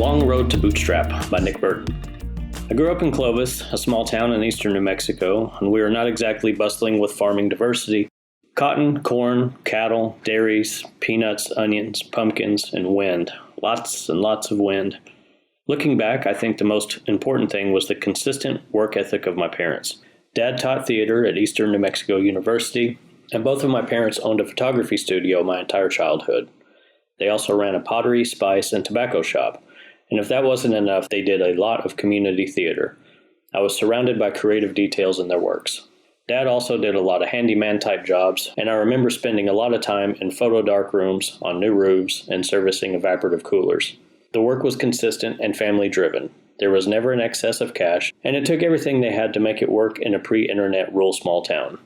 Long Road to Bootstrap by Nick Burton. I grew up in Clovis, a small town in eastern New Mexico, and we are not exactly bustling with farming diversity. Cotton, corn, cattle, dairies, peanuts, onions, pumpkins, and wind. Lots and lots of wind. Looking back, I think the most important thing was the consistent work ethic of my parents. Dad taught theater at Eastern New Mexico University, and both of my parents owned a photography studio my entire childhood. They also ran a pottery, spice, and tobacco shop. And if that wasn't enough, they did a lot of community theater. I was surrounded by creative details in their works. Dad also did a lot of handyman-type jobs, and I remember spending a lot of time in photo dark rooms, on new roofs, and servicing evaporative coolers. The work was consistent and family-driven. There was never an excess of cash, and it took everything they had to make it work in a pre-internet rural small town.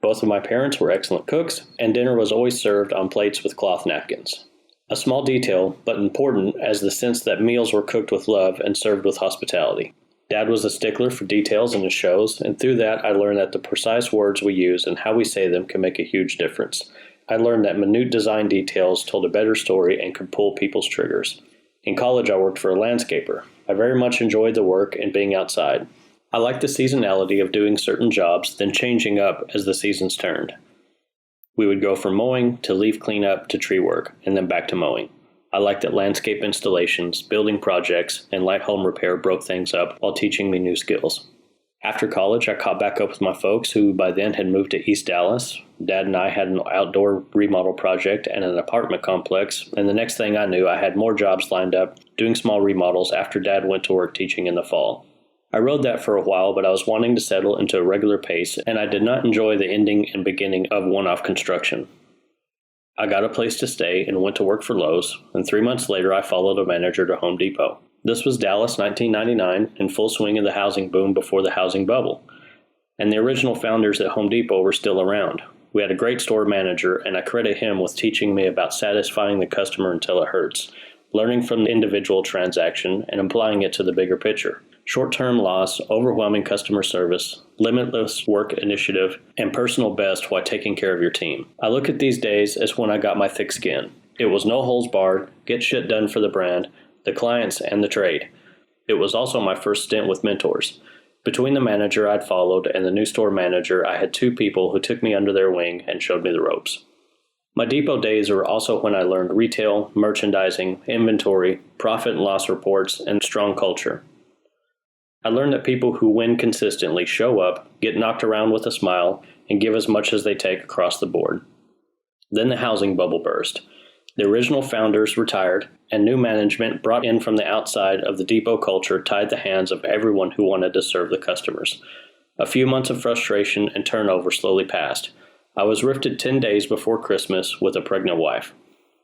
Both of my parents were excellent cooks, and dinner was always served on plates with cloth napkins. A small detail, but important, as the sense that meals were cooked with love and served with hospitality. Dad was a stickler for details in his shows, and through that I learned that the precise words we use and how we say them can make a huge difference. I learned that minute design details told a better story and could pull people's triggers. In college I worked for a landscaper. I very much enjoyed the work and being outside. I liked the seasonality of doing certain jobs, then changing up as the seasons turned. We would go from mowing to leaf cleanup to tree work, and then back to mowing. I liked that landscape installations, building projects, and light home repair broke things up while teaching me new skills. After college, I caught back up with my folks who by then had moved to East Dallas. Dad and I had an outdoor remodel project and an apartment complex, and the next thing I knew, I had more jobs lined up doing small remodels after Dad went to work teaching in the fall. I rode that for a while, but I was wanting to settle into a regular pace, and I did not enjoy the ending and beginning of one-off construction. I got a place to stay and went to work for Lowe's, and 3 months later I followed a manager to Home Depot. This was Dallas 1999, in full swing of the housing boom before the housing bubble, and the original founders at Home Depot were still around. We had a great store manager, and I credit him with teaching me about satisfying the customer until it hurts, learning from the individual transaction and applying it to the bigger picture. Short-term loss, overwhelming customer service, limitless work initiative, and personal best while taking care of your team. I look at these days as when I got my thick skin. It was no holds barred, get shit done for the brand, the clients, and the trade. It was also my first stint with mentors. Between the manager I'd followed and the new store manager, I had two people who took me under their wing and showed me the ropes. My depot days were also when I learned retail, merchandising, inventory, profit and loss reports, and strong culture. I learned that people who win consistently show up, get knocked around with a smile, and give as much as they take across the board. Then the housing bubble burst. The original founders retired, and new management brought in from the outside of the depot culture tied the hands of everyone who wanted to serve the customers. A few months of frustration and turnover slowly passed. I was rifted 10 days before Christmas with a pregnant wife.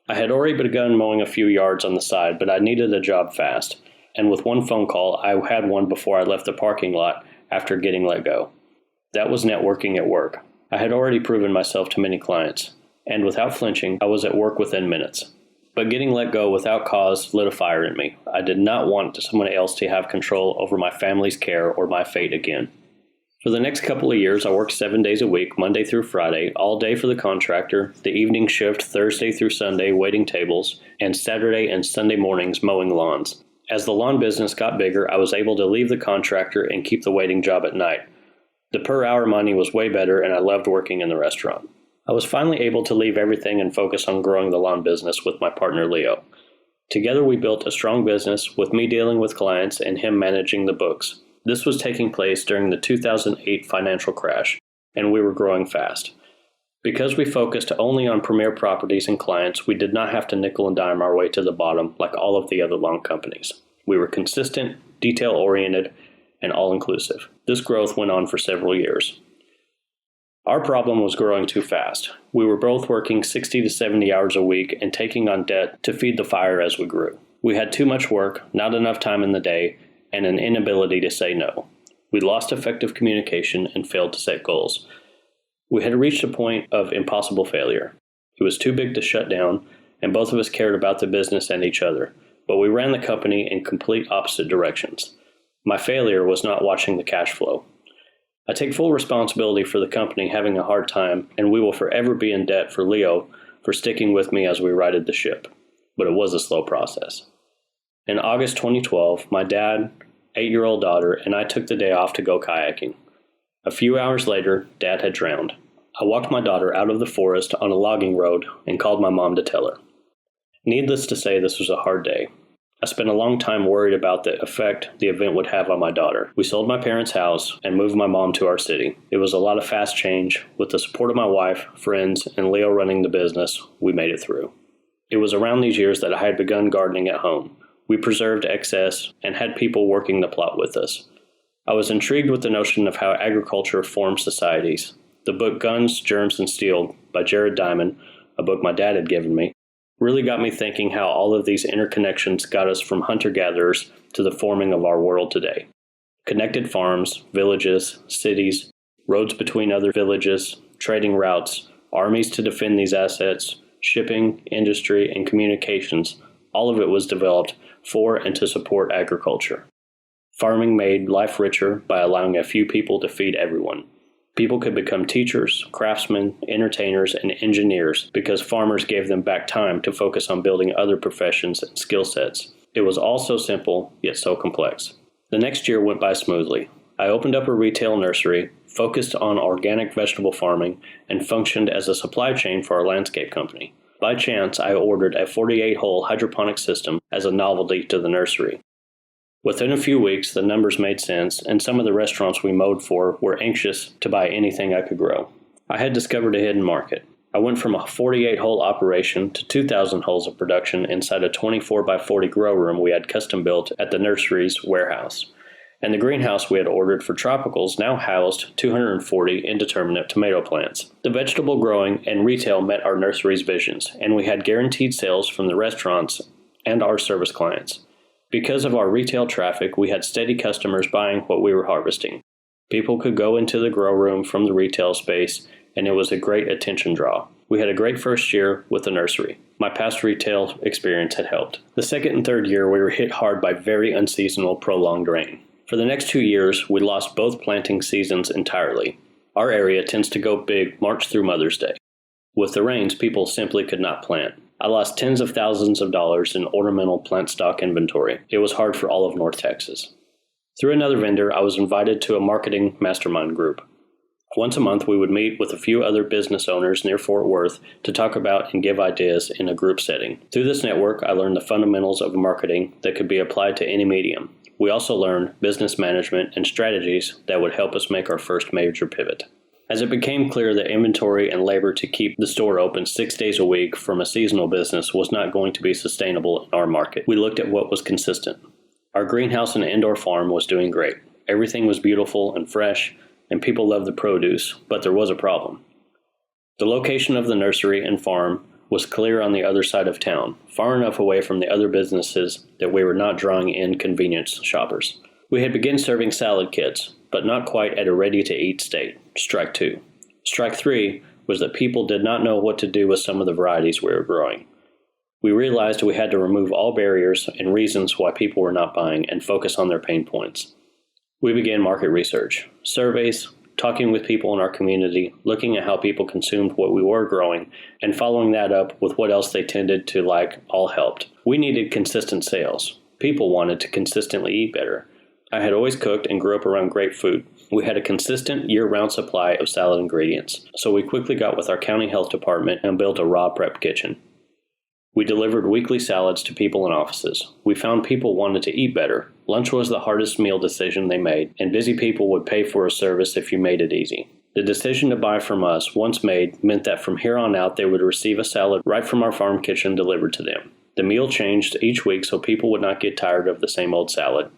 I had already begun mowing a few yards on the side, but I needed a job fast. And with one phone call, I had one before I left the parking lot after getting let go. That was networking at work. I had already proven myself to many clients, and without flinching, I was at work within minutes. But getting let go without cause lit a fire in me. I did not want someone else to have control over my family's care or my fate again. For the next couple of years, I worked 7 days a week, Monday through Friday, all day for the contractor, the evening shift Thursday through Sunday waiting tables, and Saturday and Sunday mornings mowing lawns. As the lawn business got bigger, I was able to leave the contractor and keep the waiting job at night. The per-hour money was way better, and I loved working in the restaurant. I was finally able to leave everything and focus on growing the lawn business with my partner Leo. Together we built a strong business, with me dealing with clients and him managing the books. This was taking place during the 2008 financial crash, and we were growing fast. Because we focused only on premier properties and clients, we did not have to nickel and dime our way to the bottom like all of the other lawn companies. We were consistent, detail-oriented, and all-inclusive. This growth went on for several years. Our problem was growing too fast. We were both working 60 to 70 hours a week and taking on debt to feed the fire as we grew. We had too much work, not enough time in the day, and an inability to say no. We lost effective communication and failed to set goals. We had reached a point of impossible failure. It was too big to shut down, and both of us cared about the business and each other, but we ran the company in complete opposite directions. My failure was not watching the cash flow. I take full responsibility for the company having a hard time, and we will forever be in debt for Leo for sticking with me as we righted the ship. But it was a slow process. In August 2012, my dad, 8-year-old daughter, and I took the day off to go kayaking. A few hours later, Dad had drowned. I walked my daughter out of the forest on a logging road and called my mom to tell her. Needless to say, this was a hard day. I spent a long time worried about the effect the event would have on my daughter. We sold my parents' house and moved my mom to our city. It was a lot of fast change. With the support of my wife, friends, and Leo running the business, we made it through. It was around these years that I had begun gardening at home. We preserved excess and had people working the plot with us. I was intrigued with the notion of how agriculture forms societies. The book Guns, Germs, and Steel by Jared Diamond, a book my dad had given me, really got me thinking how all of these interconnections got us from hunter-gatherers to the forming of our world today. Connected farms, villages, cities, roads between other villages, trading routes, armies to defend these assets, shipping, industry, and communications, all of it was developed for and to support agriculture. Farming made life richer by allowing a few people to feed everyone. People could become teachers, craftsmen, entertainers, and engineers because farmers gave them back time to focus on building other professions and skill sets. It was all so simple, yet so complex. The next year went by smoothly. I opened up a retail nursery, focused on organic vegetable farming, and functioned as a supply chain for our landscape company. By chance, I ordered a 48-hole hydroponic system as a novelty to the nursery. Within a few weeks, the numbers made sense, and some of the restaurants we mowed for were anxious to buy anything I could grow. I had discovered a hidden market. I went from a 48-hole operation to 2,000 holes of production inside a 24 by 40 grow room we had custom built at the nursery's warehouse. And the greenhouse we had ordered for tropicals now housed 240 indeterminate tomato plants. The vegetable growing and retail met our nursery's visions, and we had guaranteed sales from the restaurants and our service clients. Because of our retail traffic, we had steady customers buying what we were harvesting. People could go into the grow room from the retail space, and it was a great attention draw. We had a great first year with the nursery. My past retail experience had helped. The second and third year, we were hit hard by very unseasonal, prolonged rain. For the next 2 years, we lost both planting seasons entirely. Our area tends to go big March through Mother's Day. With the rains, people simply could not plant. I lost tens of thousands of dollars in ornamental plant stock inventory. It was hard for all of North Texas. Through another vendor, I was invited to a marketing mastermind group. Once a month, we would meet with a few other business owners near Fort Worth to talk about and give ideas in a group setting. Through this network, I learned the fundamentals of marketing that could be applied to any medium. We also learned business management and strategies that would help us make our first major pivot. As it became clear that inventory and labor to keep the store open 6 days a week from a seasonal business was not going to be sustainable in our market, we looked at what was consistent. Our greenhouse and indoor farm was doing great. Everything was beautiful and fresh, and people loved the produce, but there was a problem. The location of the nursery and farm was clear on the other side of town, far enough away from the other businesses that we were not drawing in convenience shoppers. We had begun serving salad kits, but not quite at a ready-to-eat state. Strike 2. Strike 3 was that people did not know what to do with some of the varieties we were growing. We realized we had to remove all barriers and reasons why people were not buying and focus on their pain points. We began market research, surveys, talking with people in our community, looking at how people consumed what we were growing, and following that up with what else they tended to like all helped. We needed consistent sales. People wanted to consistently eat better. I had always cooked and grew up around great food. We had a consistent year-round supply of salad ingredients, so we quickly got with our county health department and built a raw prep kitchen. We delivered weekly salads to people in offices. We found people wanted to eat better. Lunch was the hardest meal decision they made, and busy people would pay for a service if you made it easy. The decision to buy from us, once made, meant that from here on out they would receive a salad right from our farm kitchen delivered to them. The meal changed each week so people would not get tired of the same old salad.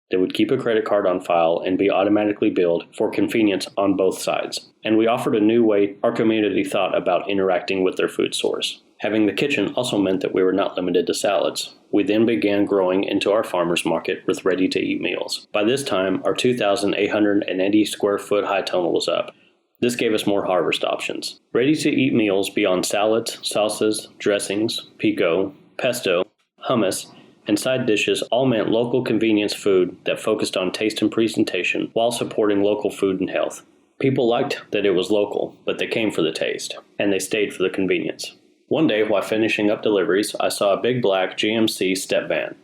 They would keep a credit card on file and be automatically billed for convenience on both sides. And we offered a new way our community thought about interacting with their food source. Having the kitchen also meant that we were not limited to salads. We then began growing into our farmers market with ready-to-eat meals. By this time, our 2,880 square foot high tunnel was up. This gave us more harvest options. Ready-to-eat meals beyond salads, salsas, dressings, pico, pesto, hummus, and side dishes all meant local convenience food that focused on taste and presentation while supporting local food and health. People liked that it was local, but they came for the taste, and they stayed for the convenience. One day, while finishing up deliveries, I saw a big black GMC step van.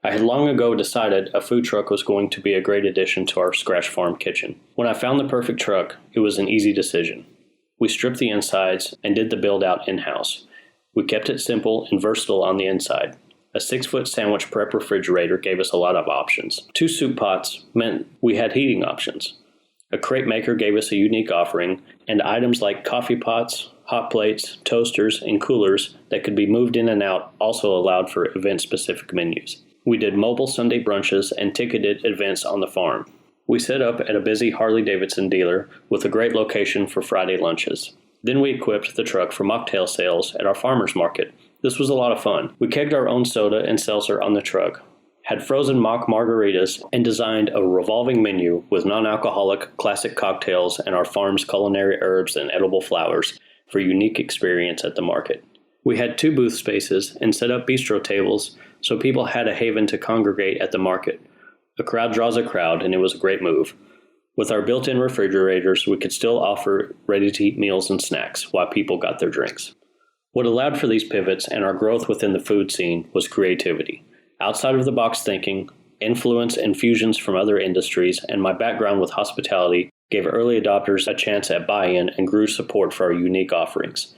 I had long ago decided a food truck was going to be a great addition to our scratch farm kitchen. When I found the perfect truck, it was an easy decision. We stripped the insides and did the build out in-house. We kept it simple and versatile on the inside. A 6-foot sandwich prep refrigerator gave us a lot of options. 2 soup pots meant we had heating options. A crate maker gave us a unique offering, and items like coffee pots, hot plates, toasters, and coolers that could be moved in and out also allowed for event-specific menus. We did mobile Sunday brunches and ticketed events on the farm. We set up at a busy Harley-Davidson dealer with a great location for Friday lunches. Then we equipped the truck for mocktail sales at our farmers market. This was a lot of fun. We kegged our own soda and seltzer on the truck, had frozen mock margaritas, and designed a revolving menu with non-alcoholic classic cocktails and our farm's culinary herbs and edible flowers for unique experience at the market. We had 2 booth spaces and set up bistro tables so people had a haven to congregate at the market. A crowd draws a crowd, and it was a great move. With our built-in refrigerators, we could still offer ready-to-eat meals and snacks while people got their drinks. What allowed for these pivots and our growth within the food scene was creativity. Outside-of-the-box thinking, influence and fusions from other industries, and my background with hospitality gave early adopters a chance at buy-in and grew support for our unique offerings.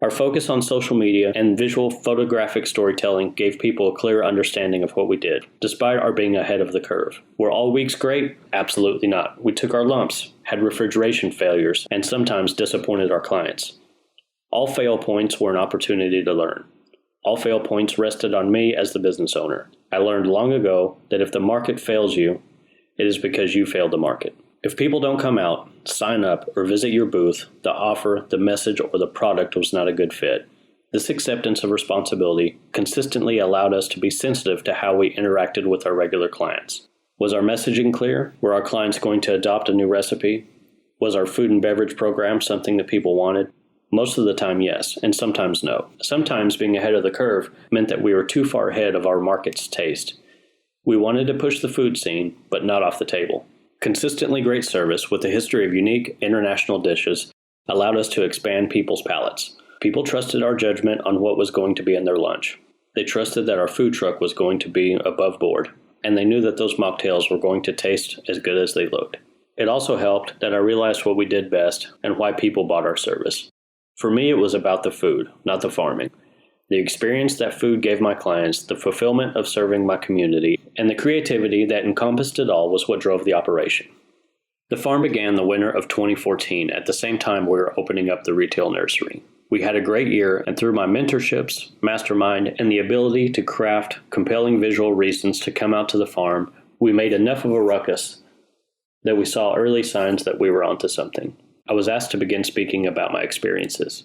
Our focus on social media and visual photographic storytelling gave people a clear understanding of what we did, despite our being ahead of the curve. Were all weeks great? Absolutely not. We took our lumps, had refrigeration failures, and sometimes disappointed our clients. All fail points were an opportunity to learn. All fail points rested on me as the business owner. I learned long ago that if the market fails you, it is because you failed the market. If people don't come out, sign up, or visit your booth, the offer, the message, or the product was not a good fit. This acceptance of responsibility consistently allowed us to be sensitive to how we interacted with our regular clients. Was our messaging clear? Were our clients going to adopt a new recipe? Was our food and beverage program something that people wanted? Most of the time, yes, and sometimes no. Sometimes being ahead of the curve meant that we were too far ahead of our market's taste. We wanted to push the food scene, but not off the table. Consistently great service with a history of unique international dishes allowed us to expand people's palates. People trusted our judgment on what was going to be in their lunch. They trusted that our food truck was going to be above board, and they knew that those mocktails were going to taste as good as they looked. It also helped that I realized what we did best and why people bought our service. For me, it was about the food, not the farming. The experience that food gave my clients, the fulfillment of serving my community, and the creativity that encompassed it all was what drove the operation. The farm began the winter of 2014 at the same time we were opening up the retail nursery. We had a great year, and through my mentorships, mastermind, and the ability to craft compelling visual reasons to come out to the farm, we made enough of a ruckus that we saw early signs that we were onto something. I was asked to begin speaking about my experiences.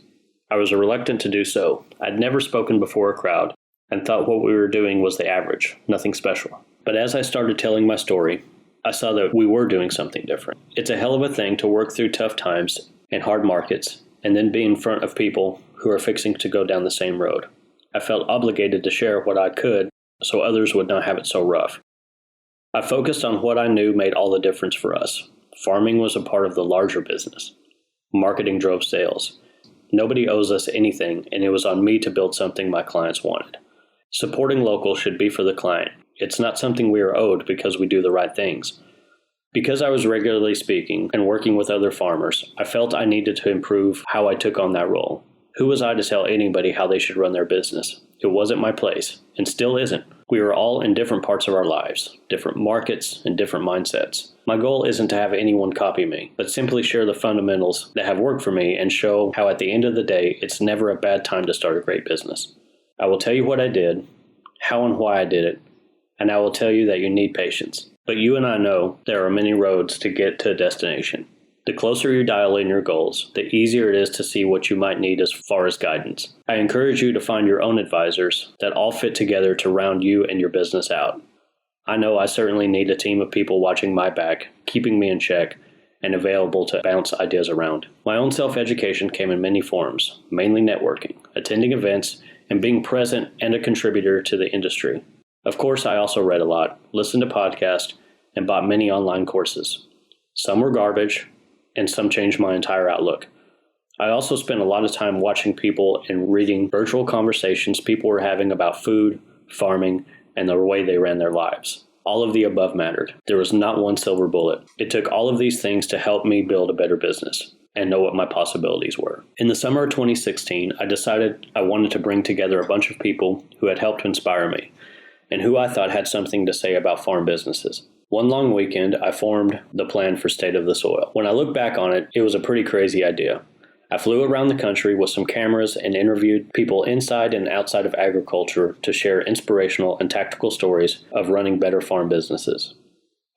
I was reluctant to do so. I'd never spoken before a crowd and thought what we were doing was the average, nothing special. But as I started telling my story, I saw that we were doing something different. It's a hell of a thing to work through tough times and hard markets and then be in front of people who are fixing to go down the same road. I felt obligated to share what I could so others would not have it so rough. I focused on what I knew made all the difference for us. Farming was a part of the larger business. Marketing drove sales. Nobody owes us anything, and it was on me to build something my clients wanted. Supporting local should be for the client. It's not something we are owed because we do the right things. Because I was regularly speaking and working with other farmers, I felt I needed to improve how I took on that role. Who was I to tell anybody how they should run their business? It wasn't my place, and still isn't. We are all in different parts of our lives, different markets, and different mindsets. My goal isn't to have anyone copy me, but simply share the fundamentals that have worked for me and show how at the end of the day, it's never a bad time to start a great business. I will tell you what I did, how and why I did it, and I will tell you that you need patience. But you and I know there are many roads to get to a destination. The closer you dial in your goals, the easier it is to see what you might need as far as guidance. I encourage you to find your own advisors that all fit together to round you and your business out. I know I certainly need a team of people watching my back, keeping me in check, and available to bounce ideas around. My own self-education came in many forms, mainly networking, attending events, and being present and a contributor to the industry. Of course, I also read a lot, listened to podcasts, and bought many online courses. Some were garbage, and some changed my entire outlook. I also spent a lot of time watching people and reading virtual conversations people were having about food, farming, and the way they ran their lives. All of the above mattered. There was not one silver bullet. It took all of these things to help me build a better business and know what my possibilities were. In the summer of 2016, I decided I wanted to bring together a bunch of people who had helped inspire me and who I thought had something to say about farm businesses. One long weekend, I formed the plan for State of the Soil. When I look back on it, it was a pretty crazy idea. I flew around the country with some cameras and interviewed people inside and outside of agriculture to share inspirational and tactical stories of running better farm businesses.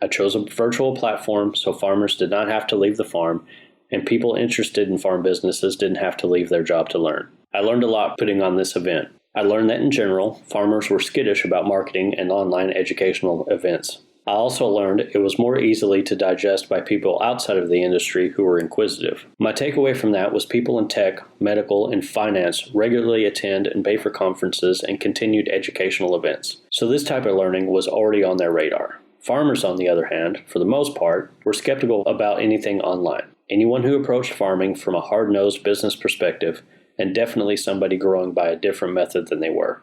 I chose a virtual platform so farmers did not have to leave the farm, and people interested in farm businesses didn't have to leave their job to learn. I learned a lot putting on this event. I learned that in general, farmers were skittish about marketing and online educational events. I also learned it was more easily to digest by people outside of the industry who were inquisitive. My takeaway from that was people in tech, medical, and finance regularly attend and pay for conferences and continued educational events. So this type of learning was already on their radar. Farmers, on the other hand, for the most part, were skeptical about anything online. Anyone who approached farming from a hard-nosed business perspective, and definitely somebody growing by a different method than they were.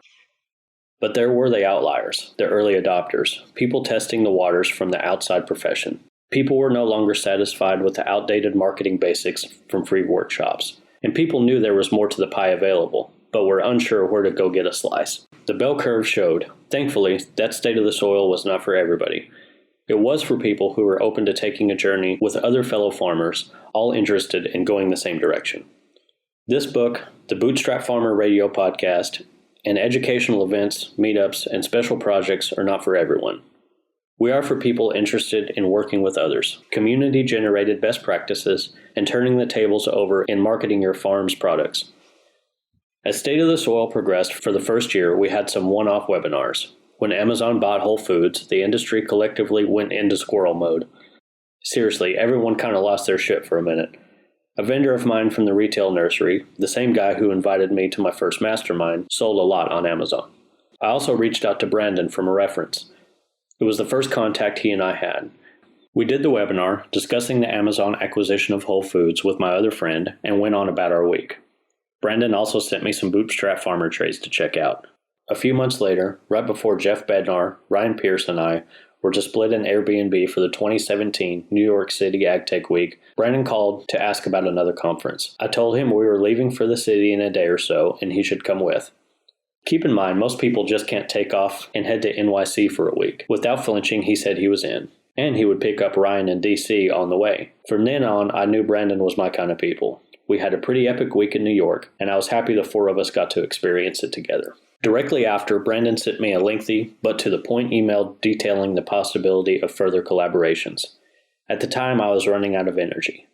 But there were the outliers, the early adopters, people testing the waters from the outside profession. People were no longer satisfied with the outdated marketing basics from free workshops, and people knew there was more to the pie available, but were unsure where to go get a slice. The bell curve showed. Thankfully, that State of the Soil was not for everybody. It was for people who were open to taking a journey with other fellow farmers, all interested in going the same direction. This book, the Bootstrap Farmer radio podcast, and educational events, meetups, and special projects are not for everyone. We are for people interested in working with others, community-generated best practices, and turning the tables over in marketing your farm's products. As State of the Soil progressed for the first year, we had some one-off webinars. When Amazon bought Whole Foods, the industry collectively went into squirrel mode. Seriously, everyone kind of lost their shit for a minute. A vendor of mine from the retail nursery, the same guy who invited me to my first mastermind, sold a lot on Amazon. I also reached out to Brandon from a reference. It was the first contact he and I had. We did the webinar discussing the Amazon acquisition of Whole Foods with my other friend and went on about our week. Brandon also sent me some Bootstrap Farmer trays to check out. A few months later, right before Jeff Bednar, Ryan Pierce, and I were to split an Airbnb for the 2017 New York City AgTech Week, Brandon called to ask about another conference. I told him we were leaving for the city in a day or so and he should come with. Keep in mind, most people just can't take off and head to NYC for a week. Without flinching, he said he was in. And he would pick up Ryan in DC on the way. From then on, I knew Brandon was my kind of people. We had a pretty epic week in New York, and I was happy the four of us got to experience it together. Directly after, Brandon sent me a lengthy but to the point email detailing the possibility of further collaborations. At the time, I was running out of energy.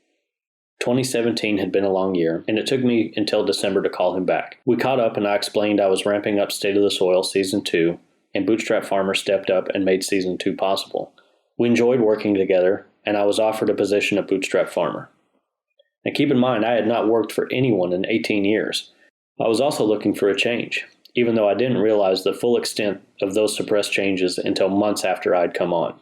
2017 had been a long year, and it took me until December to call him back. We caught up and I explained I was ramping up State of the Soil Season 2, and Bootstrap Farmer stepped up and made Season 2 possible. We enjoyed working together, and I was offered a position at Bootstrap Farmer. Now keep in mind, I had not worked for anyone in 18 years. I was also looking for a change, even though I didn't realize the full extent of those suppressed changes until months after I'd come on.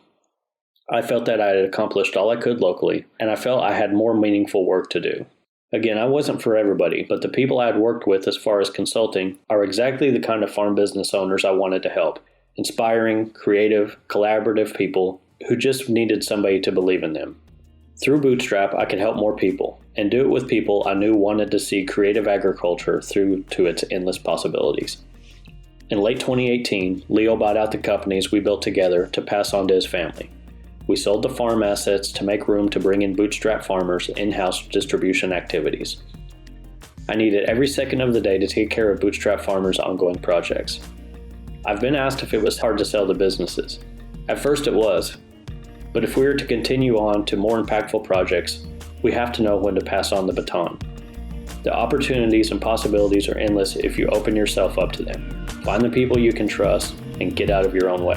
I felt that I had accomplished all I could locally, and I felt I had more meaningful work to do. Again, I wasn't for everybody, but the people I had worked with as far as consulting are exactly the kind of farm business owners I wanted to help. Inspiring, creative, collaborative people who just needed somebody to believe in them. Through Bootstrap, I could help more people, and do it with people I knew wanted to see creative agriculture through to its endless possibilities. In late 2018, Leo bought out the companies we built together to pass on to his family. We sold the farm assets to make room to bring in Bootstrap Farmers' in-house distribution activities. I needed every second of the day to take care of Bootstrap Farmers' ongoing projects. I've been asked if it was hard to sell the businesses. At first it was, but if we are to continue on to more impactful projects, we have to know when to pass on the baton. The opportunities and possibilities are endless if you open yourself up to them. Find the people you can trust and get out of your own way.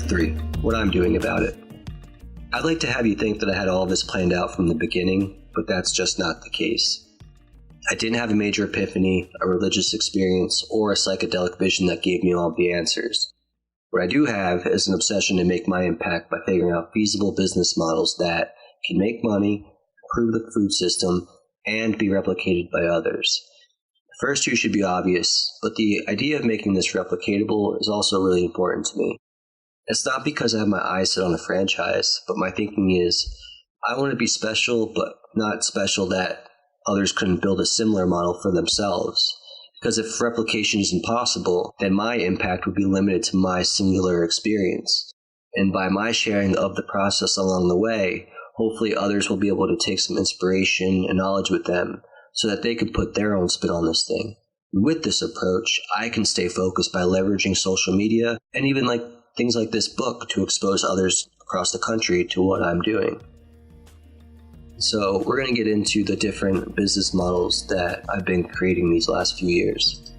Step 3. What I'm doing about it. I'd like to have you think that I had all this planned out from the beginning, but that's just not the case. I didn't have a major epiphany, a religious experience, or a psychedelic vision that gave me all the answers. What I do have is an obsession to make my impact by figuring out feasible business models that can make money, improve the food system, and be replicated by others. The first two should be obvious, but the idea of making this replicatable is also really important to me. It's not because I have my eyes set on a franchise, but my thinking is, I want to be special, but not special that others couldn't build a similar model for themselves. Because if replication is impossible, then my impact would be limited to my singular experience. And by my sharing of the process along the way, hopefully others will be able to take some inspiration and knowledge with them so that they can put their own spin on this thing. With this approach, I can stay focused by leveraging social media and even things like this book to expose others across the country to what I'm doing. So we're going to get into the different business models that I've been creating these last few years.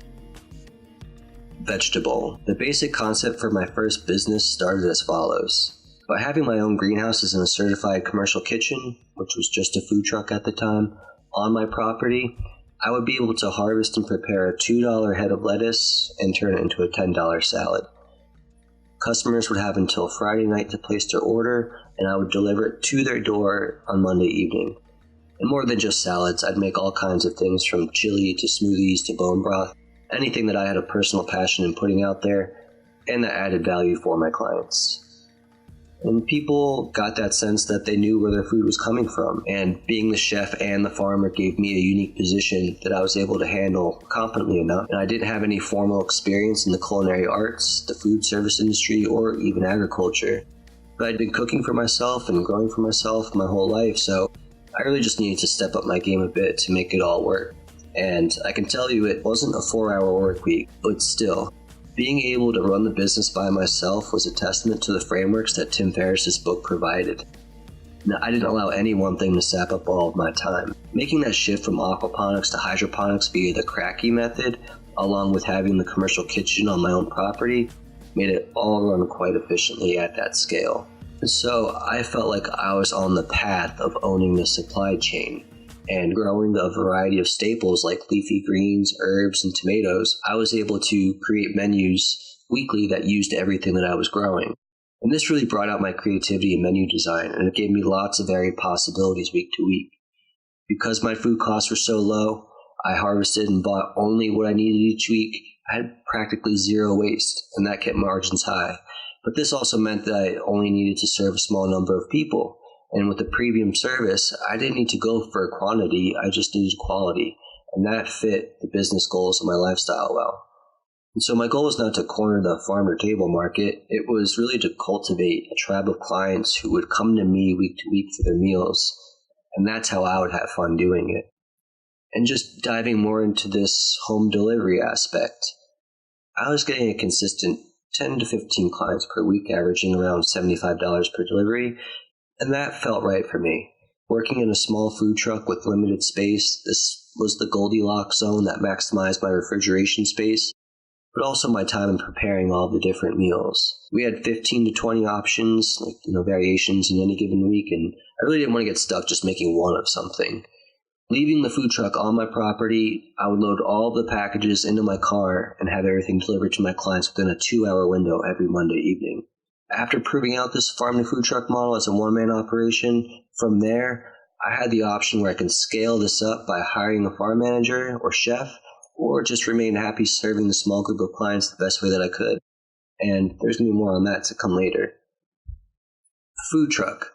Vegetable. The basic concept for my first business started as follows. By having my own greenhouses and a certified commercial kitchen, which was just a food truck at the time, on my property, I would be able to harvest and prepare a $2 head of lettuce and turn it into a $10 salad. Customers would have until Friday night to place their order, and I would deliver it to their door on Monday evening. And more than just salads, I'd make all kinds of things from chili to smoothies to bone broth, anything that I had a personal passion in putting out there, and that added value for my clients. And people got that sense that they knew where their food was coming from. And being the chef and the farmer gave me a unique position that I was able to handle competently enough. And I didn't have any formal experience in the culinary arts, the food service industry, or even agriculture. But I'd been cooking for myself and growing for myself my whole life, so I really just needed to step up my game a bit to make it all work. And I can tell you it wasn't a 4-hour work week, but still, being able to run the business by myself was a testament to the frameworks that Tim Ferriss's book provided. Now, I didn't allow any one thing to sap up all of my time. Making that shift from aquaponics to hydroponics via the Cracky method, along with having the commercial kitchen on my own property, made it all run quite efficiently at that scale. And so I felt like I was on the path of owning the supply chain. And growing a variety of staples like leafy greens, herbs, and tomatoes, I was able to create menus weekly that used everything that I was growing. And this really brought out my creativity in menu design, and it gave me lots of varied possibilities week to week. Because my food costs were so low, I harvested and bought only what I needed each week. I had practically zero waste, and that kept margins high. But this also meant that I only needed to serve a small number of people. And with the premium service, I didn't need to go for quantity, I just needed quality. And that fit the business goals of my lifestyle well. And so my goal was not to corner the farmer table market, it was really to cultivate a tribe of clients who would come to me week to week for their meals. And that's how I would have fun doing it. And just diving more into this home delivery aspect, I was getting a consistent 10 to 15 clients per week, averaging around $75 per delivery. And that felt right for me. Working in a small food truck with limited space, this was the Goldilocks zone that maximized my refrigeration space, but also my time in preparing all the different meals. We had 15 to 20 options, variations in any given week, and I really didn't want to get stuck just making one of something. Leaving the food truck on my property, I would load all of the packages into my car and have everything delivered to my clients within a 2-hour window every Monday evening. After proving out this farm-to-food truck model as a one-man operation, from there, I had the option where I can scale this up by hiring a farm manager or chef, or just remain happy serving the small group of clients the best way that I could. And there's going to be more on that to come later. Food truck.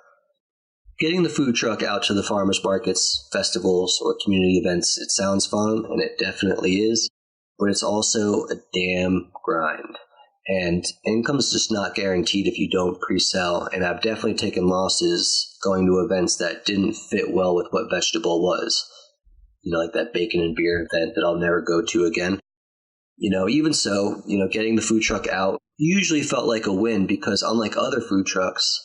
Getting the food truck out to the farmers markets, festivals, or community events, it sounds fun, and it definitely is, but it's also a damn grind. And income's just not guaranteed if you don't pre-sell, and I've definitely taken losses going to events that didn't fit well with what vegetable was. Like that bacon and beer event that I'll never go to again. Even so, getting the food truck out usually felt like a win because unlike other food trucks,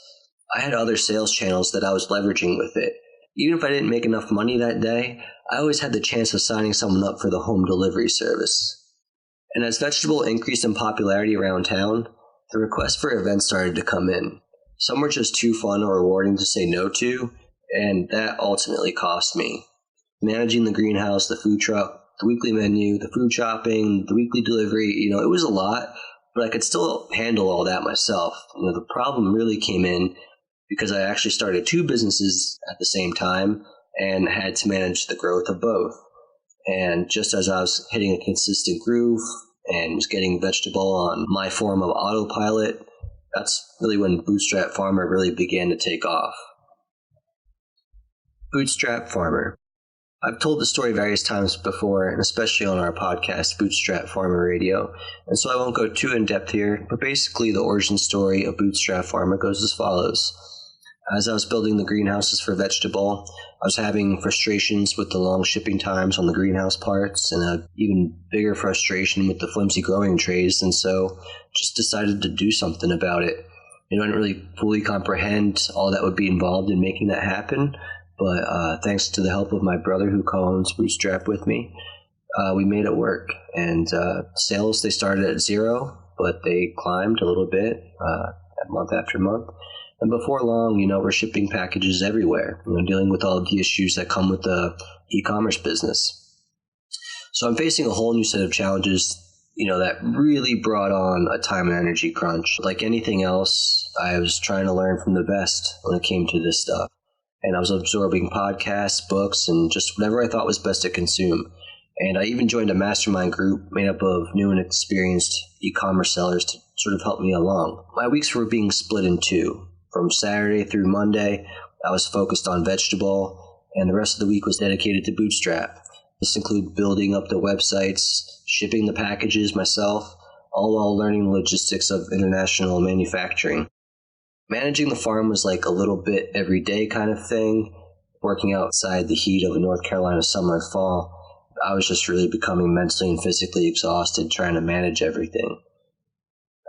I had other sales channels that I was leveraging with it. Even if I didn't make enough money that day, I always had the chance of signing someone up for the home delivery service. And as vegetable increased in popularity around town, The requests for events started to come in. Some were just too fun or rewarding to say no to, and that ultimately cost me. Managing the greenhouse, the food truck, the weekly menu, the food shopping, the weekly delivery, it was a lot, but I could still handle all that myself. The problem really came in because I actually started 2 businesses at the same time and had to manage the growth of both. And just as I was hitting a consistent groove and was getting vegetable on my form of autopilot, that's really when Bootstrap Farmer really began to take off. Bootstrap Farmer. I've told the story various times before, and especially on our podcast, Bootstrap Farmer Radio, and so I won't go too in-depth here, but basically the origin story of Bootstrap Farmer goes as follows. As I was building the greenhouses for vegetable, I was having frustrations with the long shipping times on the greenhouse parts and an even bigger frustration with the flimsy growing trays, and so just decided to do something about it. I didn't really fully comprehend all that would be involved in making that happen, but thanks to the help of my brother who co-owns Bootstrap with me, we made it work. And sales, they started at 0, but they climbed a little bit month after month. And before long, we're shipping packages everywhere, dealing with all of the issues that come with the e-commerce business. So I'm facing a whole new set of challenges, that really brought on a time and energy crunch. Like anything else, I was trying to learn from the best when it came to this stuff. And I was absorbing podcasts, books, and just whatever I thought was best to consume. And I even joined a mastermind group made up of new and experienced e-commerce sellers to sort of help me along. My weeks were being split in 2. From Saturday through Monday, I was focused on vegetable, and the rest of the week was dedicated to Bootstrap. This included building up the websites, shipping the packages myself, all while learning the logistics of international manufacturing. Managing the farm was like a little bit everyday kind of thing, working outside the heat of a North Carolina summer and fall. I was just really becoming mentally and physically exhausted trying to manage everything.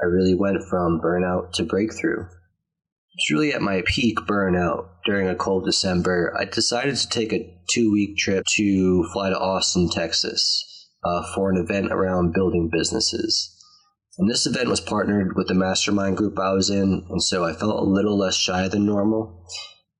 I really went from burnout to breakthrough. It was really at my peak burnout during a cold December. I decided to take a 2-week trip to fly to Austin, Texas, for an event around building businesses. And this event was partnered with the mastermind group I was in, and so I felt a little less shy than normal.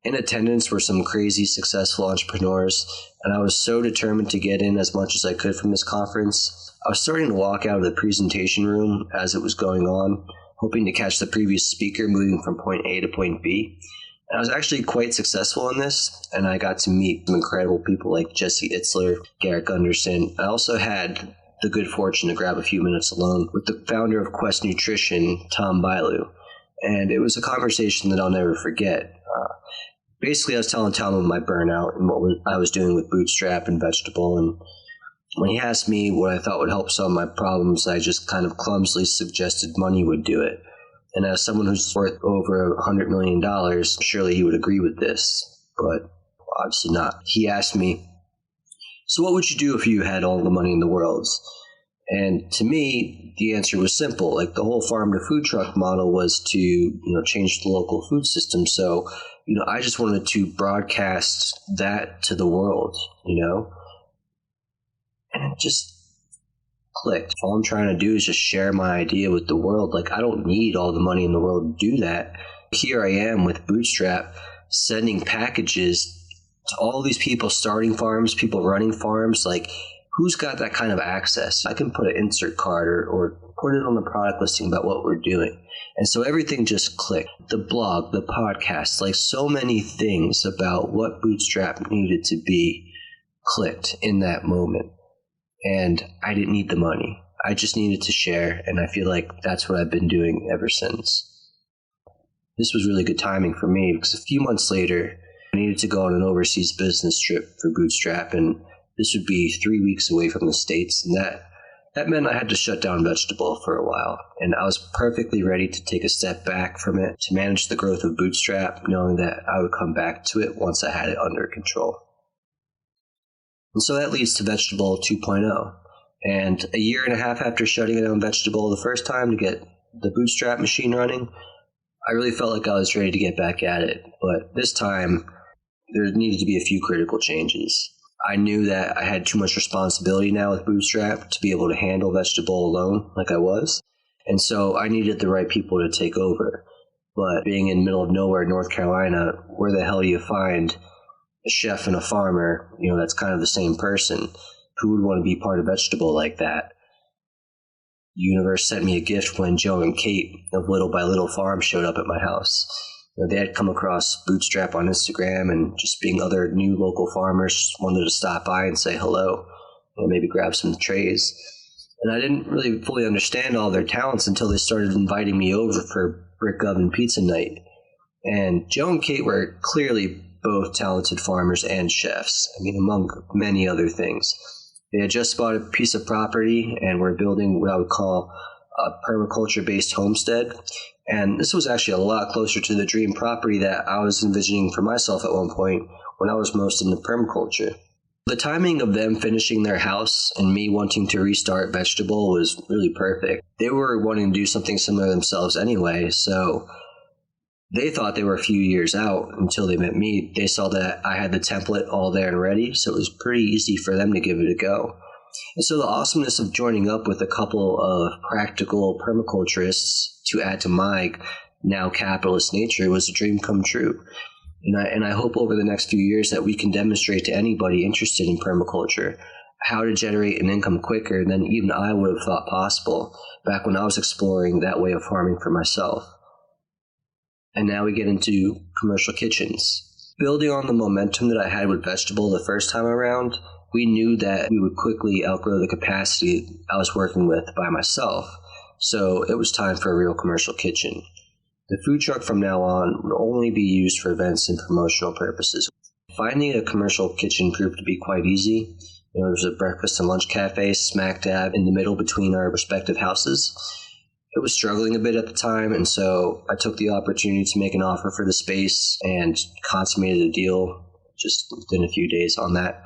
In attendance were some crazy successful entrepreneurs, and I was so determined to get in as much as I could from this conference. I was starting to walk out of the presentation room as it was going on, hoping to catch the previous speaker moving from point A to point B. And I was actually quite successful in this, and I got to meet some incredible people like Jesse Itzler, Garrett Gunderson. I also had the good fortune to grab a few minutes alone with the founder of Quest Nutrition, Tom Bailu. And it was a conversation that I'll never forget. Basically, I was telling Tom of my burnout and what I was doing with Bootstrap and vegetable, and when he asked me what I thought would help solve my problems, I just kind of clumsily suggested money would do it. And as someone who's worth over $100 million, surely he would agree with this, but obviously not. He asked me, so what would you do if you had all the money in the world? And to me, the answer was simple. Like the whole farm to food truck model was to, change the local food system. So, I just wanted to broadcast that to the world, And it just clicked. All I'm trying to do is just share my idea with the world. Like, I don't need all the money in the world to do that. Here I am with Bootstrap sending packages to all these people starting farms, people running farms. Like, who's got that kind of access? I can put an insert card or put it on the product listing about what we're doing. And so everything just clicked. The blog, the podcast, like so many things about what Bootstrap needed to be clicked in that moment. And I didn't need the money. I just needed to share, and I feel like that's what I've been doing ever since. This was really good timing for me because a few months later, I needed to go on an overseas business trip for Bootstrap, and this would be 3 weeks away from the States, and that meant I had to shut down vegetable for a while. And I was perfectly ready to take a step back from it to manage the growth of Bootstrap, knowing that I would come back to it once I had it under control. And so that leads to Vegetable 2.0. And a year and a half after shutting down Vegetable the first time to get the Bootstrap machine running, I really felt like I was ready to get back at it. But this time, there needed to be a few critical changes. I knew that I had too much responsibility now with Bootstrap to be able to handle Vegetable alone like I was. And so I needed the right people to take over. But being in the middle of nowhere, North Carolina, where the hell do you find a chef and a farmer, that's kind of the same person? Who would want to be part of vegetable like that? The universe sent me a gift when Joe and Kate of Little by Little Farm showed up at my house. They had come across Bootstrap on Instagram, and just being other new local farmers, wanted to stop by and say hello, maybe grab some trays. And I didn't really fully understand all their talents until they started inviting me over for brick oven pizza night. And Joe and Kate were clearly both talented farmers and chefs, among many other things. They had just bought a piece of property and were building what I would call a permaculture-based homestead. And this was actually a lot closer to the dream property that I was envisioning for myself at one point when I was most into permaculture. The timing of them finishing their house and me wanting to restart vegetable was really perfect. They were wanting to do something similar themselves anyway, so they thought they were a few years out until they met me. They saw that I had the template all there and ready, so it was pretty easy for them to give it a go. And so the awesomeness of joining up with a couple of practical permaculturists to add to my now capitalist nature was a dream come true. And I hope over the next few years that we can demonstrate to anybody interested in permaculture how to generate an income quicker than even I would have thought possible back when I was exploring that way of farming for myself. And now we get into commercial kitchens. Building on the momentum that I had with vegetable the first time around, we knew that we would quickly outgrow the capacity I was working with by myself. So it was time for a real commercial kitchen. The food truck from now on would only be used for events and promotional purposes. Finding a commercial kitchen proved to be quite easy. There was a breakfast and lunch cafe smack dab in the middle between our respective houses. It was struggling a bit at the time, and so I took the opportunity to make an offer for the space and consummated a deal just within a few days on that.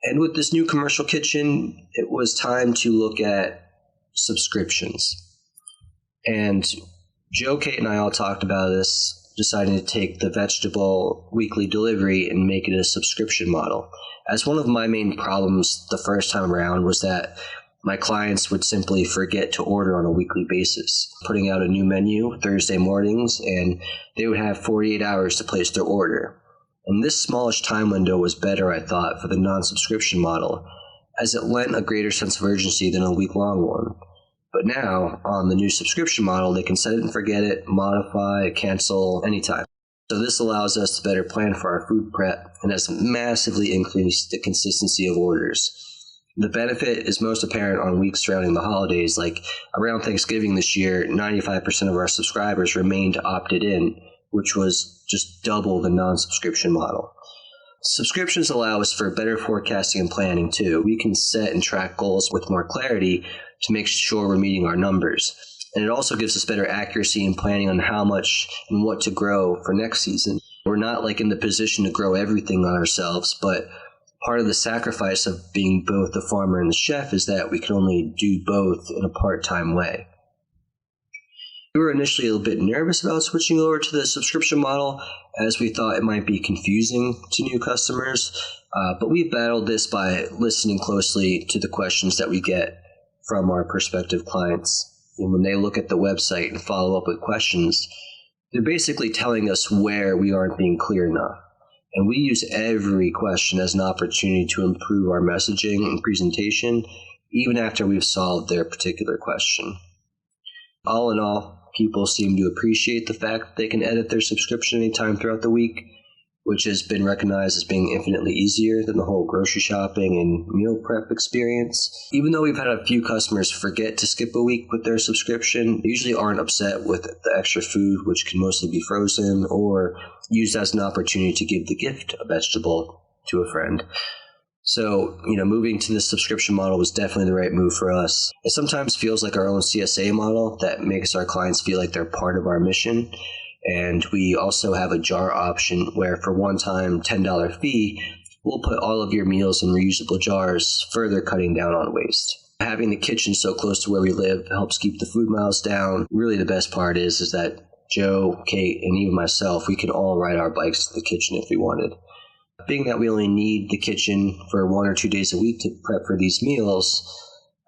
And with this new commercial kitchen, it was time to look at subscriptions. And Joe, Kate, and I all talked about this, deciding to take the vegetable weekly delivery and make it a subscription model. As one of my main problems the first time around was that my clients would simply forget to order on a weekly basis, putting out a new menu Thursday mornings, and they would have 48 hours to place their order. And this smallish time window was better, I thought, for the non-subscription model, as it lent a greater sense of urgency than a week-long one. But now, on the new subscription model, they can set it and forget it, modify, cancel anytime. So this allows us to better plan for our food prep and has massively increased the consistency of orders. The benefit is most apparent on weeks surrounding the holidays, like around Thanksgiving this year, 95% of our subscribers remained opted in, which was just double the non-subscription model. Subscriptions allow us for better forecasting and planning too. We can set and track goals with more clarity to make sure we're meeting our numbers. And it also gives us better accuracy in planning on how much and what to grow for next season. We're not in the position to grow everything on ourselves, but part of the sacrifice of being both the farmer and the chef is that we can only do both in a part-time way. We were initially a little bit nervous about switching over to the subscription model, as we thought it might be confusing to new customers, but we've battled this by listening closely to the questions that we get from our prospective clients. And when they look at the website and follow up with questions, they're basically telling us where we aren't being clear enough. And we use every question as an opportunity to improve our messaging and presentation, even after we've solved their particular question. All in all, people seem to appreciate the fact that they can edit their subscription anytime throughout the week, which has been recognized as being infinitely easier than the whole grocery shopping and meal prep experience. Even though we've had a few customers forget to skip a week with their subscription, they usually aren't upset with the extra food, which can mostly be frozen or used as an opportunity to give the gift of vegetable to a friend. So, moving to this subscription model was definitely the right move for us. It sometimes feels like our own CSA model that makes our clients feel like they're part of our mission. And we also have a jar option where for one-time $10 fee, we'll put all of your meals in reusable jars, further cutting down on waste. Having the kitchen so close to where we live helps keep the food miles down. Really the best part is that Joe, Kate, and even myself, we can all ride our bikes to the kitchen if we wanted. Being that we only need the kitchen for 1 or 2 days a week to prep for these meals,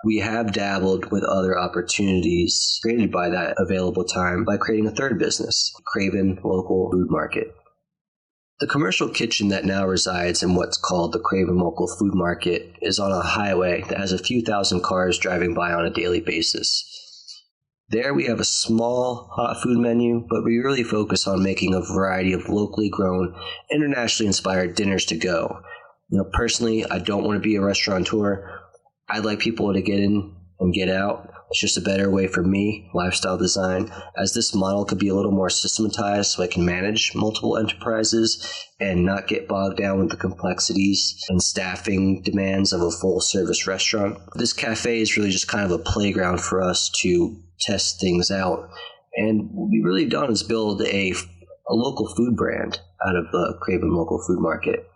We have dabbled with other opportunities created by that available time by creating a third business, Craven Local Food Market. The commercial kitchen that now resides in what's called the Craven Local Food Market is on a highway that has a few thousand cars driving by on a daily basis. There we have a small hot food menu, but we really focus on making a variety of locally grown, internationally inspired dinners to go. Personally, I don't want to be a restaurateur. I'd like people to get in and get out. It's just a better way for me, lifestyle design, as this model could be a little more systematized so I can manage multiple enterprises and not get bogged down with the complexities and staffing demands of a full-service restaurant. This cafe is really just kind of a playground for us to test things out. And what we really done is build a local food brand out of the Craven Local Food Market.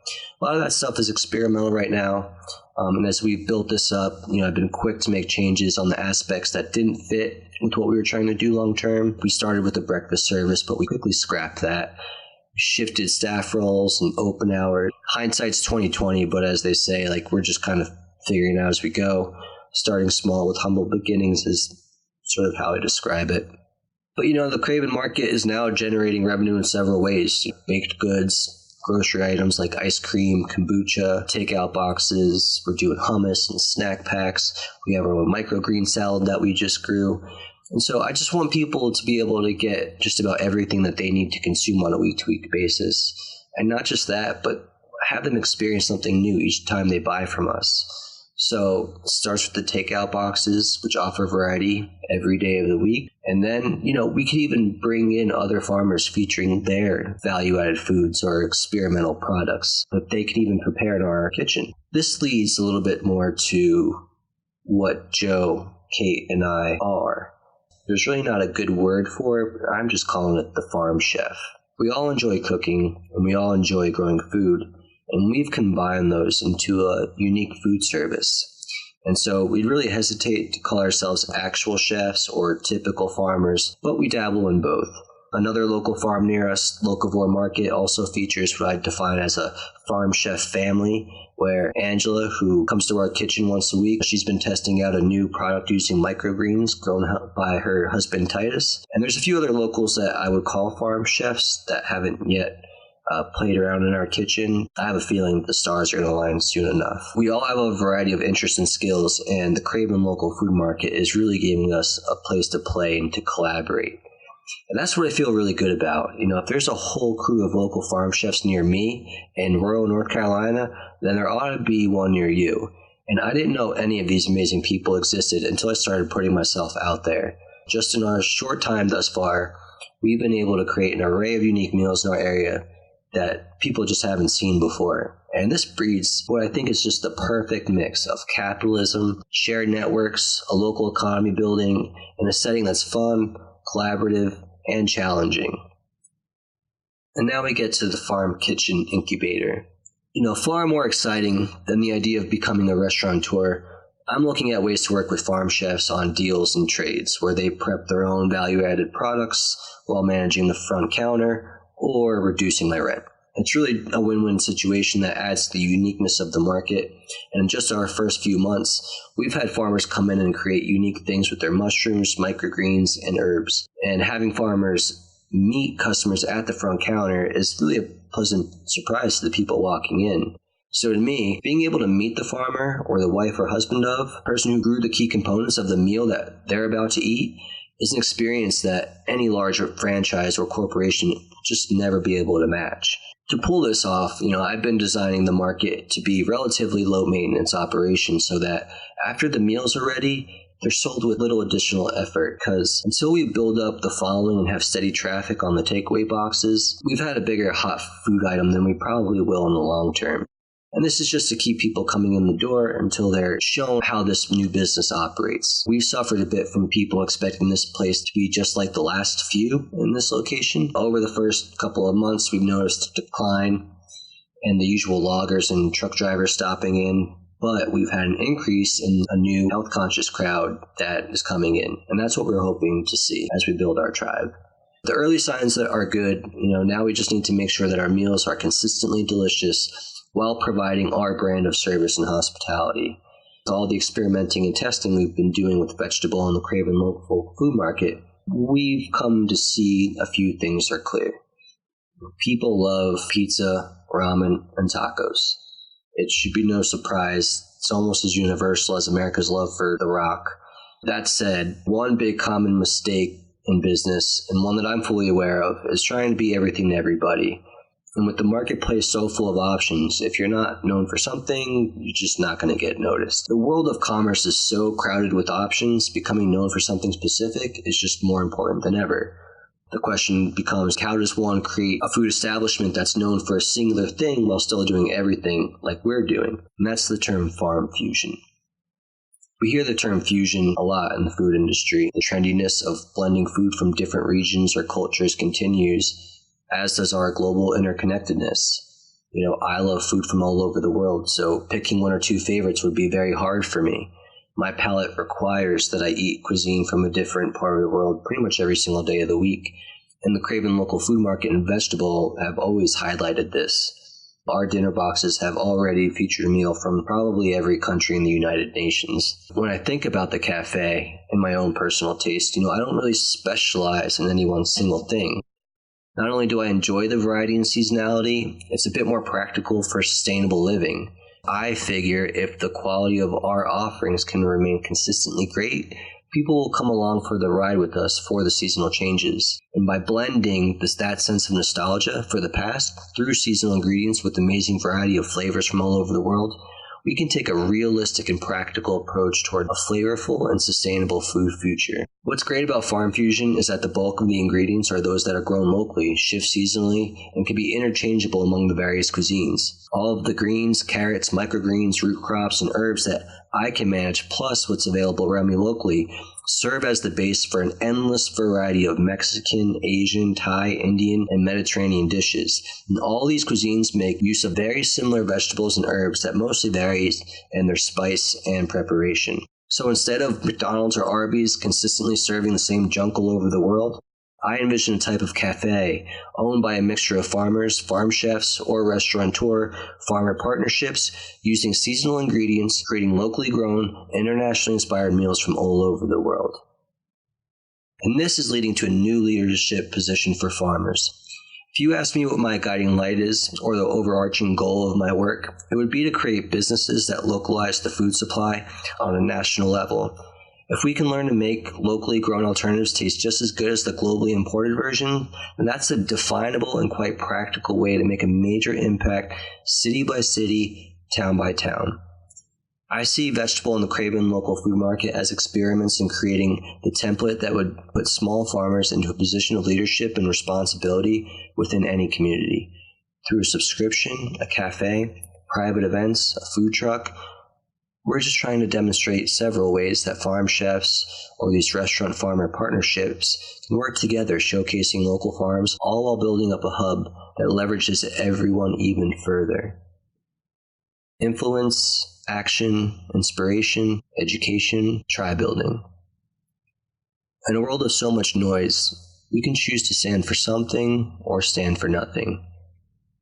A lot of that stuff is experimental right now. And as we've built this up, I've been quick to make changes on the aspects that didn't fit with what we were trying to do long term. We started with a breakfast service, but we quickly scrapped that. We shifted staff roles and open hours. Hindsight's 2020, but as they say, we're just kind of figuring it out as we go. Starting small with humble beginnings is sort of how I describe it. But the Craven Market is now generating revenue in several ways. Baked goods, grocery items like ice cream, kombucha, takeout boxes. We're doing hummus and snack packs. We have our own microgreen salad that we just grew. And so I just want people to be able to get just about everything that they need to consume on a week-to-week basis. And not just that, but have them experience something new each time they buy from us. So it starts with the takeout boxes, which offer variety every day of the week. And then, we could even bring in other farmers featuring their value-added foods or experimental products that they can even prepare in our kitchen. This leads a little bit more to what Joe, Kate, and I are. There's really not a good word for it. I'm just calling it the farm chef. We all enjoy cooking, and we all enjoy growing food. And we've combined those into a unique food service. And so we really hesitate to call ourselves actual chefs or typical farmers, but we dabble in both. Another local farm near us, Locavore Market, also features what I define as a farm chef family, where Angela, who comes to our kitchen once a week, she's been testing out a new product using microgreens grown by her husband Titus. And there's a few other locals that I would call farm chefs that haven't yet played around in our kitchen. I have a feeling the stars are going to align soon enough. We all have a variety of interests and skills, and the Craven Local Food Market is really giving us a place to play and to collaborate. And that's what I feel really good about. If there's a whole crew of local farm chefs near me in rural North Carolina, then there ought to be one near you. And I didn't know any of these amazing people existed until I started putting myself out there. Just in our short time thus far, we've been able to create an array of unique meals in our area that people just haven't seen before. And this breeds what I think is just the perfect mix of capitalism, shared networks, a local economy building, in a setting that's fun, collaborative, and challenging. And now we get to the farm kitchen incubator. Far more exciting than the idea of becoming a restaurateur, I'm looking at ways to work with farm chefs on deals and trades where they prep their own value-added products while managing the front counter or reducing my rent. It's really a win-win situation that adds to the uniqueness of the market. And in just our first few months, we've had farmers come in and create unique things with their mushrooms, microgreens, and herbs. And having farmers meet customers at the front counter is really a pleasant surprise to the people walking in. So to me, being able to meet the farmer or the wife or husband of the person who grew the key components of the meal that they're about to eat is an experience that any large franchise or corporation will just never be able to match. To pull this off, I've been designing the market to be relatively low maintenance operation so that after the meals are ready, they're sold with little additional effort, because until we build up the following and have steady traffic on the takeaway boxes, we've had a bigger hot food item than we probably will in the long term. And this is just to keep people coming in the door until they're shown how this new business operates. We've suffered a bit from people expecting this place to be just like the last few in this location. Over the first couple of months, we've noticed a decline in the usual loggers and truck drivers stopping in, but we've had an increase in a new health-conscious crowd that is coming in. And that's what we're hoping to see as we build our tribe. The early signs are good. Now we just need to make sure that our meals are consistently delicious while providing our brand of service and hospitality. all the experimenting and testing we've been doing with vegetable and the Craven local food market, we've come to see a few things are clear. People love pizza, ramen, and tacos. It should be no surprise. It's almost as universal as America's love for The Rock. That said, one big common mistake in business, and one that I'm fully aware of, is trying to be everything to everybody. And with the marketplace so full of options, if you're not known for something, you're just not going to get noticed. The world of commerce is so crowded with options, becoming known for something specific is just more important than ever. The question becomes, how does one create a food establishment that's known for a singular thing while still doing everything like we're doing? And that's the term farm fusion. We hear the term fusion a lot in the food industry. The trendiness of blending food from different regions or cultures continues, as does our global interconnectedness. I love food from all over the world, so picking one or two favorites would be very hard for me. My palate requires that I eat cuisine from a different part of the world pretty much every single day of the week. And the Craven local food market and vegetable have always highlighted this. Our dinner boxes have already featured a meal from probably every country in the United Nations. When I think about the cafe and my own personal taste, I don't really specialize in any one single thing. Not only do I enjoy the variety and seasonality, it's a bit more practical for sustainable living. I figure if the quality of our offerings can remain consistently great, people will come along for the ride with us for the seasonal changes. And by blending that sense of nostalgia for the past through seasonal ingredients with amazing variety of flavors from all over the world, we can take a realistic and practical approach toward a flavorful and sustainable food future. What's great about farm fusion is that the bulk of the ingredients are those that are grown locally, shift seasonally, and can be interchangeable among the various cuisines. All of the greens, carrots, microgreens, root crops, and herbs that I can manage, plus what's available around me locally, serve as the base for an endless variety of Mexican, Asian, Thai, Indian, and Mediterranean dishes. And all these cuisines make use of very similar vegetables and herbs that mostly vary in their spice and preparation. So instead of McDonald's or Arby's consistently serving the same junk all over the world, I envision a type of cafe owned by a mixture of farmers, farm chefs, or restaurateur farmer partnerships using seasonal ingredients, creating locally grown, internationally inspired meals from all over the world. And this is leading to a new leadership position for farmers. If you ask me what my guiding light is, or the overarching goal of my work, it would be to create businesses that localize the food supply on a national level. If we can learn to make locally grown alternatives taste just as good as the globally imported version, then that's a definable and quite practical way to make a major impact city by city, town by town. I see vegetable and the Craven local food market as experiments in creating the template that would put small farmers into a position of leadership and responsibility within any community. Through a subscription, a cafe, private events, a food truck, we're just trying to demonstrate several ways that farm chefs or these restaurant farmer partnerships can work together, showcasing local farms, all while building up a hub that leverages everyone even further. Influence, action, inspiration, education, tribe building. In a world of so much noise, we can choose to stand for something or stand for nothing.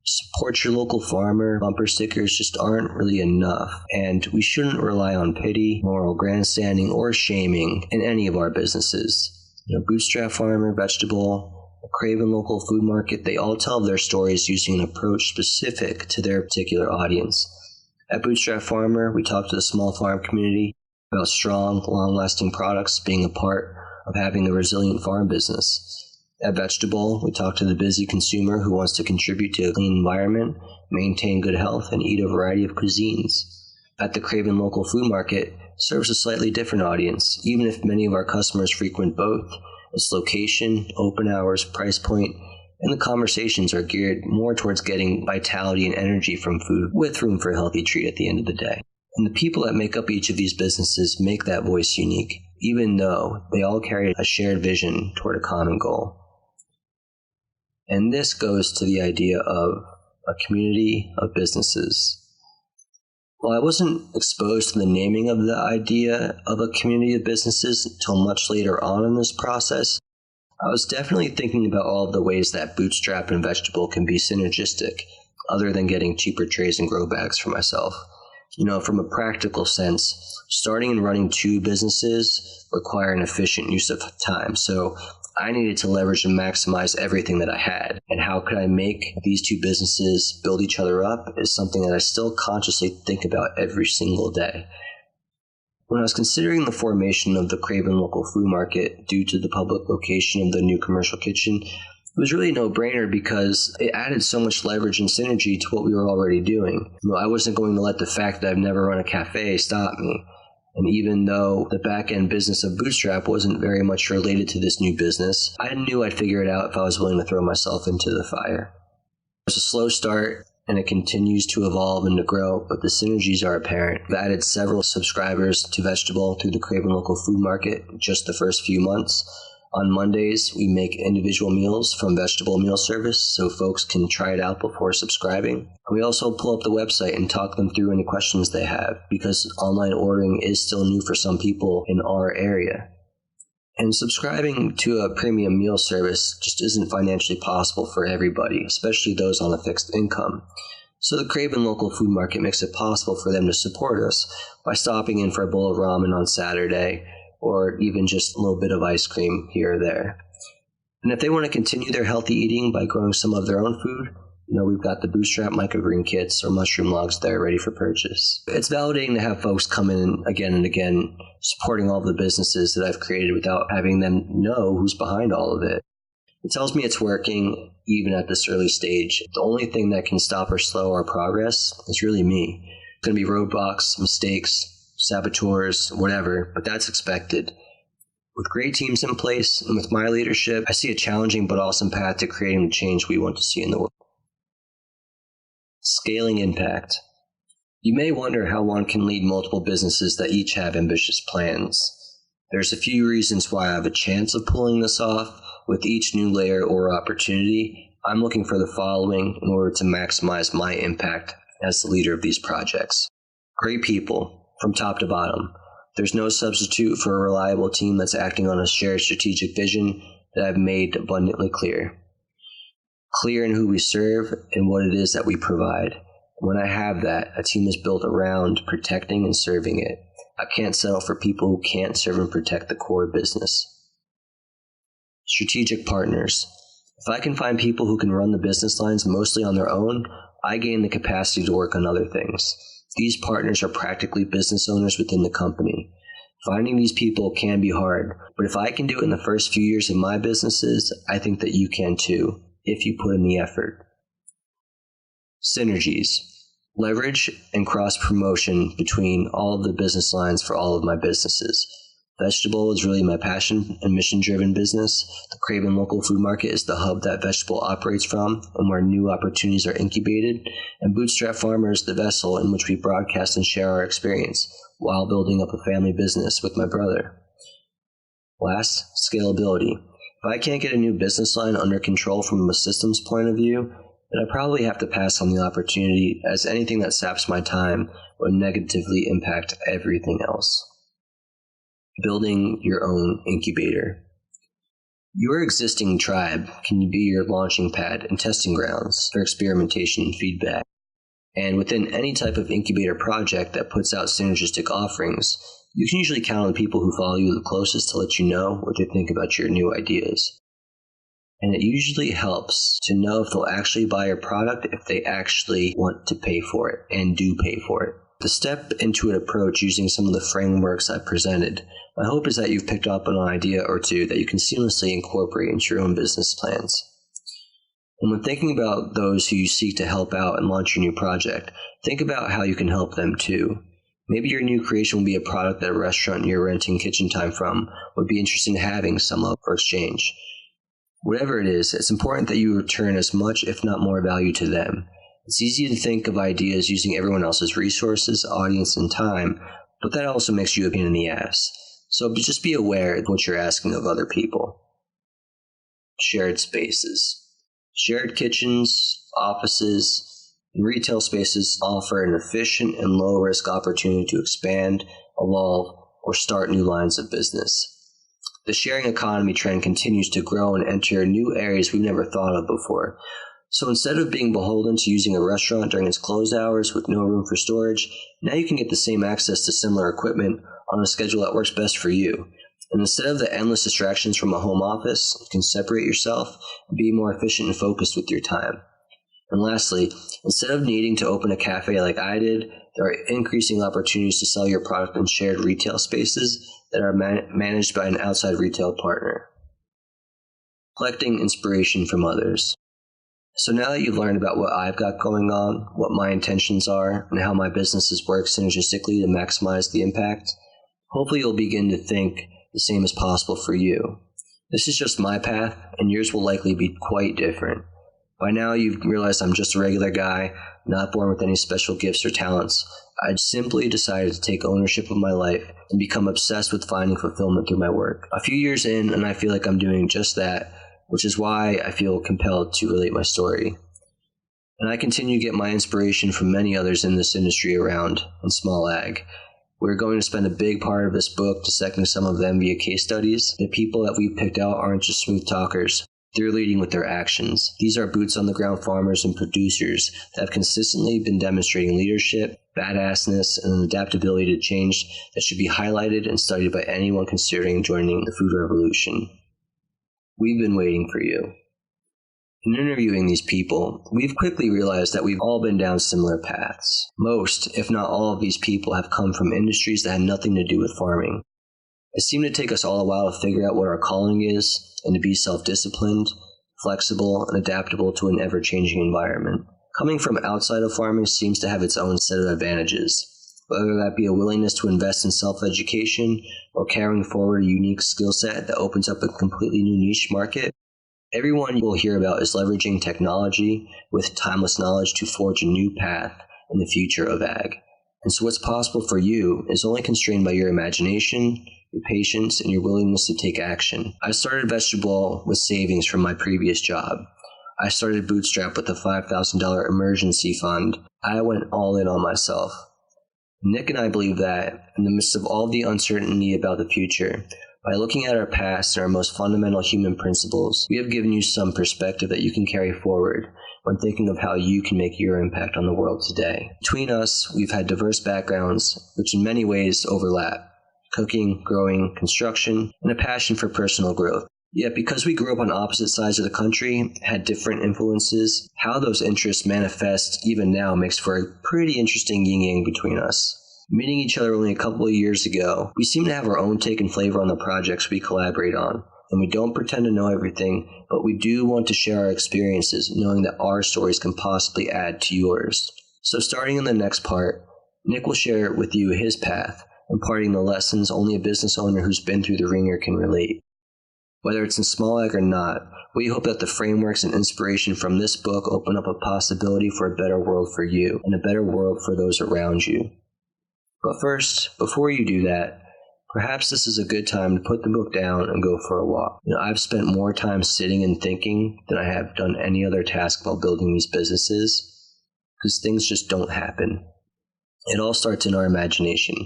Support your local farmer. Bumper stickers just aren't really enough, and we shouldn't rely on pity, moral grandstanding, or shaming in any of our businesses. Bootstrap Farmer, Vegetable, Craven local food market, they all tell their stories using an approach specific to their particular audience. At Bootstrap Farmer, we talk to the small farm community about strong, long-lasting products being a part of having a resilient farm business. At Vegetable, we talk to the busy consumer who wants to contribute to a clean environment, maintain good health, and eat a variety of cuisines. At the Craven local food market, serves a slightly different audience, even if many of our customers frequent both. Its location, open hours, price point, and the conversations are geared more towards getting vitality and energy from food with room for a healthy treat at the end of the day. And the people that make up each of these businesses make that voice unique, even though they all carry a shared vision toward a common goal. And this goes to the idea of a community of businesses. While I wasn't exposed to the naming of the idea of a community of businesses until much later on in this process, I was definitely thinking about all of the ways that Bootstrap and Vegetable can be synergistic, other than getting cheaper trays and grow bags for myself. From a practical sense, starting and running two businesses require an efficient use of time. So I needed to leverage and maximize everything that I had. And how could I make these two businesses build each other up is something that I still consciously think about every single day. When I was considering the formation of the Craven local food market due to the public location of the new commercial kitchen, it was really a no-brainer because it added so much leverage and synergy to what we were already doing. I wasn't going to let the fact that I've never run a cafe stop me. And even though the back-end business of Bootstrap wasn't very much related to this new business, I knew I'd figure it out if I was willing to throw myself into the fire. It was a slow start, and it continues to evolve and to grow, but the synergies are apparent. I've added several subscribers to Vegetable through the Craven local food market just the first few months. On Mondays, we make individual meals from Vegetable Meal Service so folks can try it out before subscribing. We also pull up the website and talk them through any questions they have because online ordering is still new for some people in our area. And subscribing to a premium meal service just isn't financially possible for everybody, especially those on a fixed income. So the Craven local food market makes it possible for them to support us by stopping in for a bowl of ramen on Saturday, or even just a little bit of ice cream here or there. And if they want to continue their healthy eating by growing some of their own food, we've got the Bootstrap microgreen kits or mushroom logs there ready for purchase. It's validating to have folks come in again and again, supporting all the businesses that I've created without having them know who's behind all of it. It tells me it's working, even at this early stage. The only thing that can stop or slow our progress is really me. It's going to be roadblocks, mistakes, saboteurs, whatever, but that's expected. With great teams in place and with my leadership, I see a challenging but awesome path to creating the change we want to see in the world. Scaling impact. You may wonder how one can lead multiple businesses that each have ambitious plans. There's a few reasons why I have a chance of pulling this off. With each new layer or opportunity, I'm looking for the following in order to maximize my impact as the leader of these projects. Great people. From top to bottom. There's no substitute for a reliable team that's acting on a shared strategic vision that I've made abundantly clear. Clear in who we serve and what it is that we provide. When I have that, a team is built around protecting and serving it. I can't settle for people who can't serve and protect the core business. Strategic partners. If I can find people who can run the business lines mostly on their own, I gain the capacity to work on other things. These partners are practically business owners within the company. Finding these people can be hard, but if I can do it in the first few years of my businesses, I think that you can too, if you put in the effort. Synergies. Leverage and cross-promotion between all of the business lines for all of my businesses. Vegetable is really my passion and mission-driven business. The Craven local food market is the hub that Vegetable operates from and where new opportunities are incubated. And Bootstrap Farmers is the vessel in which we broadcast and share our experience while building up a family business with my brother. Last, scalability. If I can't get a new business line under control from a systems point of view, then I probably have to pass on the opportunity, as anything that saps my time would negatively impact everything else. Building your own incubator. Your existing tribe can be your launching pad and testing grounds for experimentation and feedback. And within any type of incubator project that puts out synergistic offerings, you can usually count on the people who follow you the closest to let you know what they think about your new ideas. And it usually helps to know if they'll actually buy your product if they actually want to pay for it and do pay for it. The step into an approach using some of the frameworks I've presented, my hope is that you've picked up on an idea or two that you can seamlessly incorporate into your own business plans. And when thinking about those who you seek to help out and launch your new project, think about how you can help them too. Maybe your new creation will be a product that a restaurant you're renting kitchen time from would be interested in having some of for exchange. Whatever it is, it's important that you return as much, if not more, value to them. It's easy to think of ideas using everyone else's resources, audience, and time, but that also makes you a pain in the ass. So just be aware of what you're asking of other people. Shared spaces. Shared kitchens, offices, and retail spaces offer an efficient and low-risk opportunity to expand, evolve, or start new lines of business. The sharing economy trend continues to grow and enter new areas we've never thought of before. So instead of being beholden to using a restaurant during its closed hours with no room for storage, now you can get the same access to similar equipment on a schedule that works best for you. And instead of the endless distractions from a home office, you can separate yourself and be more efficient and focused with your time. And lastly, instead of needing to open a cafe like I did, there are increasing opportunities to sell your product in shared retail spaces that are managed by an outside retail partner. Collecting inspiration from others. So now that you've learned about what I've got going on, what my intentions are, and how my businesses work synergistically to maximize the impact, hopefully you'll begin to think the same is possible for you. This is just my path, and yours will likely be quite different. By now you've realized I'm just a regular guy, not born with any special gifts or talents. I simply decided to take ownership of my life and become obsessed with finding fulfillment through my work. A few years in, and I feel like I'm doing just that, which is why I feel compelled to relate my story. And I continue to get my inspiration from many others in this industry around in small ag. We're going to spend a big part of this book dissecting some of them via case studies. The people that we've picked out aren't just smooth talkers. They're leading with their actions. These are boots-on-the-ground farmers and producers that have consistently been demonstrating leadership, badassness, and an adaptability to change that should be highlighted and studied by anyone considering joining the food revolution. We've been waiting for you. In interviewing these people, we've quickly realized that we've all been down similar paths. Most, if not all of these people have come from industries that had nothing to do with farming. It seemed to take us all a while to figure out what our calling is and to be self-disciplined, flexible, and adaptable to an ever-changing environment. Coming from outside of farming seems to have its own set of advantages, whether that be a willingness to invest in self-education or carrying forward a unique skill set that opens up a completely new niche market. Everyone you will hear about is leveraging technology with timeless knowledge to forge a new path in the future of ag. And so what's possible for you is only constrained by your imagination, your patience, and your willingness to take action. I started vegetable with savings from my previous job. I started Bootstrap with a $5,000 emergency fund. I went all in on myself. Nick and I believe that, in the midst of all the uncertainty about the future, by looking at our past and our most fundamental human principles, we have given you some perspective that you can carry forward when thinking of how you can make your impact on the world today. Between us, we've had diverse backgrounds, which in many ways overlap: cooking, growing, construction, and a passion for personal growth. Yet because we grew up on opposite sides of the country, had different influences, how those interests manifest even now makes for a pretty interesting yin-yang between us. Meeting each other only a couple of years ago, we seem to have our own take and flavor on the projects we collaborate on, and we don't pretend to know everything, but we do want to share our experiences, knowing that our stories can possibly add to yours. So starting in the next part, Nick will share with you his path, imparting the lessons only a business owner who's been through the ringer can relate. Whether it's in small ag or not, we hope that the frameworks and inspiration from this book open up a possibility for a better world for you and a better world for those around you. But first, before you do that, perhaps this is a good time to put the book down and go for a walk. I've spent more time sitting and thinking than I have done any other task while building these businesses, because things just don't happen. It all starts in our imagination.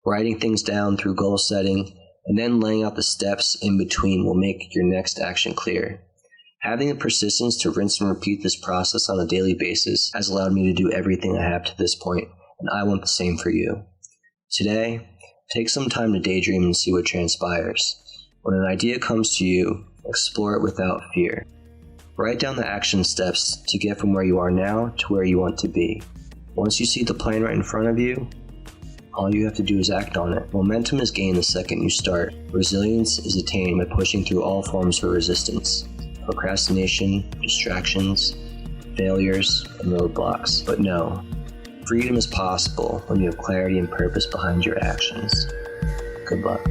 Writing things down through goal setting, and then laying out the steps in between will make your next action clear. Having the persistence to rinse and repeat this process on a daily basis has allowed me to do everything I have to this point, and I want the same for you. Today, take some time to daydream and see what transpires. When an idea comes to you, explore it without fear. Write down the action steps to get from where you are now to where you want to be. Once you see the plan right in front of you, all you have to do is act on it. Momentum is gained the second you start. Resilience is attained by pushing through all forms of resistance: procrastination, distractions, failures, and roadblocks. But no, freedom is possible when you have clarity and purpose behind your actions. Good luck.